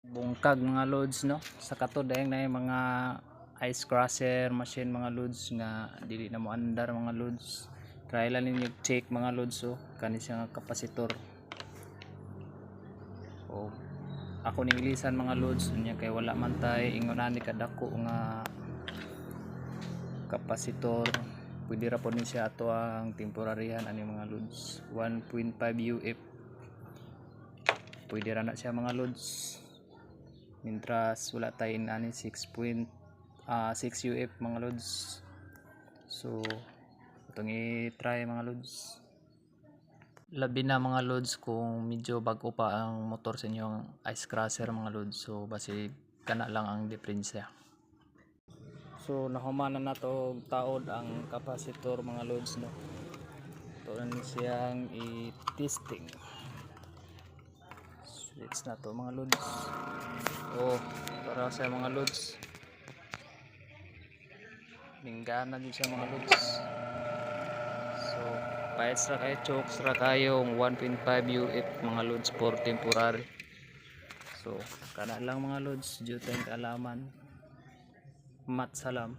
Bungkag mga loads no, sa katod dayang na yung mga ice crusher machine mga loads nga dili na mo andar mga loads. Try lang ninyo check mga loads, so kani siya nga kapasitor. O ako ning ilisan mga loads unya kay wala man tay ingon ani kadako nga kapasitor. Pwede ra pod ni siya ato ang temporaryhan ani mga loads 1.5 UF. Pwede ra na siya mga loads. Mintras wala tayo ani 6 UF mga loads. So itong i-try mga loads. Labi na mga loads kung medyo bago pa ang motor sa inyong ice crusher mga loads. So basi kana lang ang diferensya. So nahumanan na to taod ang kapasitor mga loads no. Ito na siyang i-testing. Switch na to mga loads. Oh, para sa mga loads. Minggana din siya mga loads. So pahit ra kayo chokes ra kayong 1.5 UF mga loads for temporary. So kana lang mga loads, due tayong kaalaman. Mat salam.